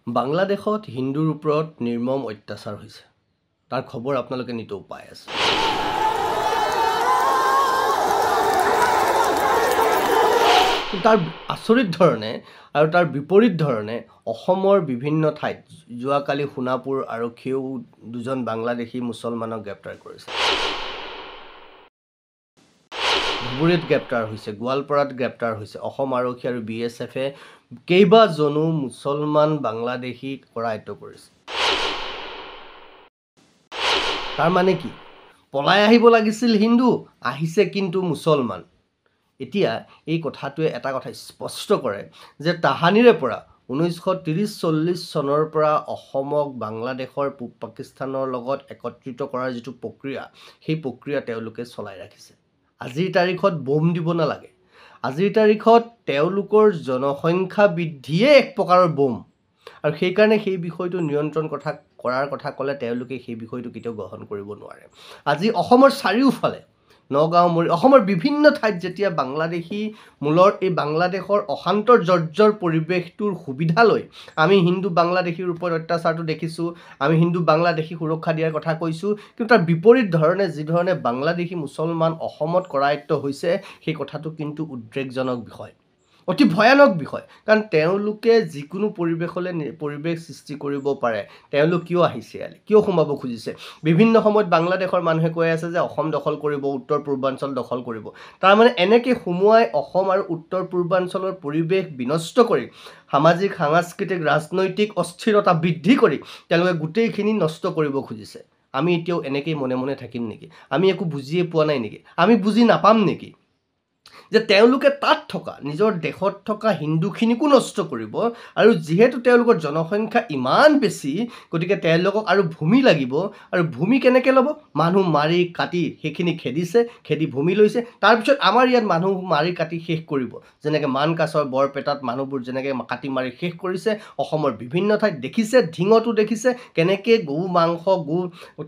বাংলাদেশত হিন্দুৰ ওপৰত নিৰ্মম অত্যাচাৰ হৈছে তাৰ খবৰ আপোনালোকে নিতৌ পাই আছে তাৰ আচৰিত ধৰণে আৰু তাৰ বিপৰীত ধৰণে অসমৰ বিভিন্ন ঠাইত যোৱাকালি সোণাপুৰ আৰক্ষীয়েও দুজন বাংলাদেশী মুছলমানক গ্ৰেপ্তাৰ কৰিছে ধুবুৰীত গ্ৰেপ্তাৰ হৈছে গোৱালপাৰাত গ্ৰেপ্তাৰ হৈছে অসম আৰক্ষী আৰু বিএছএফে কেইবাজনো মুছলমান বাংলাদেশী কৰায়ত্ব কৰিছে তাৰ মানে কি পলাই আহিব লাগিছিল হিন্দু আহিছে কিন্তু মুছলমান এতিয়া এই কথাটোৱে এটা কথা স্পষ্ট কৰে যে তাহানিৰে পৰা 1930-40 চনৰ পৰা অসমক বাংলাদেশৰ পূব পাকিস্তানৰ লগত একত্ৰিত কৰাৰ যিটো প্ৰক্ৰিয়া সেই প্ৰক্ৰিয়া তেওঁলোকে চলাই ৰাখিছে আজিৰ তাৰিখত বোম দিব নালাগে আজিৰ তাৰিখত তেওঁলোকৰ জনসংখ্যা বৃদ্ধিয়ে এক প্ৰকাৰৰ বোম আৰু সেই কাৰণে সেই বিষয়টো নিয়ন্ত্ৰণ কৰাৰ কথা ক'লে তেওঁলোকে সেই বিষয়টো কেতিয়াও গ্ৰহণ কৰিব নোৱাৰে আজি অসমৰ চাৰিওফালে নগাঁও অসমৰ বিভিন্ন ঠাইত যেতিয়া বাংলাদেশী মূলৰ এই বাংলাদেশৰ অশান্তৰ জৰ্জৰ পৰিৱেশটোৰ সুবিধা লৈ আমি হিন্দু বাংলাদেশীৰ ওপৰত অত্যাচাৰটো দেখিছোঁ আমি হিন্দু বাংলাদেশী সুৰক্ষা দিয়াৰ কথা কৈছোঁ কিন্তু তাৰ বিপৰীত ধৰণে যিধৰণে বাংলাদেশী মুছলমান অসমত কৰায়ত্ব হৈছে সেই কথাটো কিন্তু উদ্বেগজনক বিষয় অতি ভয়ানক বিষয় কাৰণ তেওঁলোকে যিকোনো পৰিৱেশ সৃষ্টি কৰিব পাৰে তেওঁলোক কিয় আহিছে কিয় সোমাব খুজিছে বিভিন্ন সময়ত বাংলাদেশৰ মানুহে কৈ আছে যে অসম দখল কৰিব উত্তৰ পূৰ্বাঞ্চল দখল কৰিব তাৰ মানে এনেকৈ সোমোৱাই অসম আৰু উত্তৰ পূৰ্বাঞ্চলৰ পৰিৱেশ বিনষ্ট কৰি সামাজিক সাংস্কৃতিক ৰাজনৈতিক অস্থিৰতা বৃদ্ধি কৰি তেওঁলোকে গোটেইখিনি নষ্ট কৰিব খুজিছে আমি এতিয়াও এনেকৈ মনে মনে থাকিম নেকি আমি একো বুজিয়ে পোৱা নাই নেকি আমি বুজি নাপাম নেকি যে তেওঁলোকে তাত থকা নিজৰ দেশত থকা হিন্দুখিনিকো নষ্ট কৰিব আৰু যেহেতু তেওঁলোকৰ জনসংখ্যা ইমান বেছি গতিকে তেওঁলোকক আৰু ভূমি লাগিব আৰু ভূমি কেনেকৈ ল'ব মানুহ মাৰি কাটি সেইখিনি খেদি ভূমি লৈছে তাৰপিছত আমাৰ ইয়াত মানুহ মাৰি কাটি শেষ কৰিব যেনেকৈ মানকাছৰ বৰপেটাত মানুহবোৰ যেনেকৈ কাটি মাৰি শেষ কৰিছে অসমৰ বিভিন্ন ঠাইত দেখিছে ঢিঙতো দেখিছে কেনেকৈ গৰু মাংস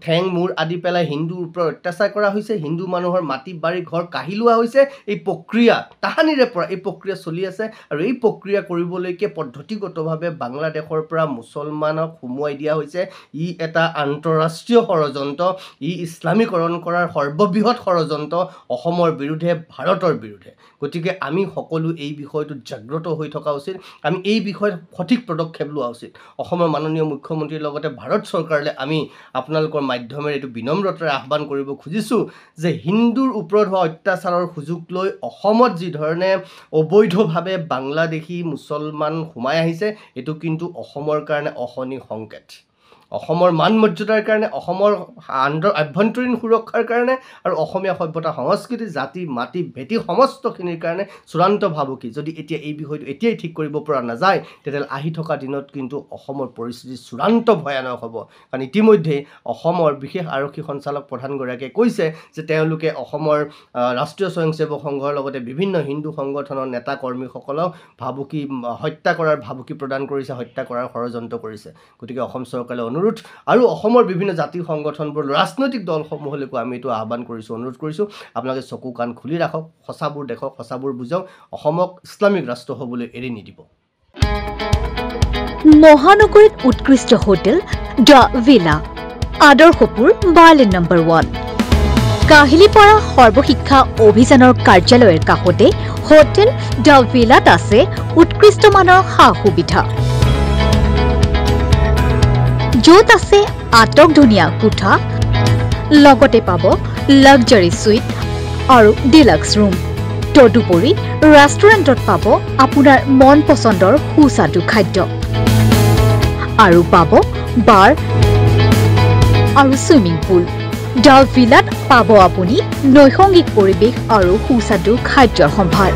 ঠেং মূৰ আদি পেলাই হিন্দুৰ ওপৰত অত্যাচাৰ কৰা হৈছে হিন্দু মানুহৰ মাটি বাৰী ঘৰ কাঢ়ি লোৱা হৈছে এই প্ৰক্ৰিয়া তাহানিৰে পৰা এই প্ৰক্ৰিয়া চলি আছে আৰু এই প্ৰক্ৰিয়া কৰিবলৈকে পদ্ধতিগতভাৱে বাংলাদেশৰ পৰা মুছলমানক সোমোৱাই দিয়া হৈছে ই এটা আন্তঃৰাষ্ট্ৰীয় ষড়যন্ত্ৰ ই ইছলামীকৰণ কৰাৰ সৰ্ববৃহৎ ষড়যন্ত্ৰ অসমৰ বিৰুদ্ধে ভাৰতৰ বিৰুদ্ধে গতিকে আমি সকলো এই বিষয়টোত জাগ্ৰত হৈ থকা উচিত আমি এই বিষয়ত সঠিক পদক্ষেপ লোৱা উচিত অসমৰ মাননীয় মুখ্যমন্ত্ৰীৰ লগতে ভাৰত চৰকাৰলৈ আমি আপোনালোকৰ মাধ্যমেৰে এইটো বিনম্ৰতাৰে আহ্বান কৰিব খুজিছোঁ যে হিন্দুৰ ওপৰত হোৱা অত্যাচাৰৰ সুযোগ লৈ অসমত যি ধৰণে অবৈধভাৱে বাংলাদেশী মুছলমান সোমাই আহিছে এইটো কিন্তু অসমৰ কাৰণে অশনি সংকেত অসমৰ মান মৰ্যাদাৰ কাৰণে অসমৰ আভ্যন্তৰীণ সুৰক্ষাৰ কাৰণে আৰু অসমীয়া সভ্যতা সংস্কৃতি জাতি মাটি ভেটি সমস্তখিনিৰ কাৰণে চূড়ান্ত ভাবুকি যদি এতিয়া এই বিষয়টো এতিয়াই ঠিক কৰিব পৰা নাযায় তেতিয়াহ'লে আহি থকা দিনত কিন্তু অসমৰ পৰিস্থিতি চূড়ান্ত ভয়ানক হ'ব কাৰণ ইতিমধ্যে অসমৰ বিশেষ আৰক্ষী সঞ্চালক প্ৰধানগৰাকীয়ে কৈছে যে তেওঁলোকে অসমৰ ৰাষ্ট্ৰীয় স্বয়ংসেৱক সংঘৰ লগতে বিভিন্ন হিন্দু সংগঠনৰ নেতা কৰ্মীসকলক ভাবুকি হত্যা কৰাৰ ভাবুকি প্ৰদান কৰিছে হত্যা কৰাৰ ষড়যন্ত্ৰ কৰিছে গতিকে অসম চৰকাৰে অনুৰোধ আৰু অসমৰ বিভিন্ন জাতি সংগঠনবোৰ ৰাজনৈতিক দলসমূহলৈকো আমি এইটো আহ্বান কৰিছোঁ অনুৰোধ কৰিছোঁ আপোনালোকে চকু কাণ খুলি ৰাখক সঁচাবোৰ দেখক সঁচাবোৰ বুজাওক অসমক ইছলামিক ৰাষ্ট্ৰ হ'বলৈ এৰি নিদিব মহানগৰীত উৎকৃষ্ট হোটেল দ্য ভিলা আদৰ্শপুৰ বাৰ্লিন নম্বৰ 1 কাহিলীপাৰা সৰ্বশিক্ষা অভিযানৰ কাৰ্যালয়ৰ কাষতে হোটেল দ্য ভিলাত আছে উৎকৃষ্ট মানৰ সা সুবিধা য'ত আছে আটক ধুনীয়া কোঠা লগতে পাব লাক্সাৰি সুইট আৰু ডিলাক্স ৰুম তদুপৰি ৰেষ্টুৰেণ্টত পাব আপোনাৰ মন পছন্দৰ সুস্বাদু খাদ্য আৰু পাব বাৰ আৰু সুইমিং পুল দ্য ভিলাত পাব আপুনি নৈসৰ্গিক পৰিৱেশ আৰু সুস্বাদু খাদ্যৰ সম্ভাৰ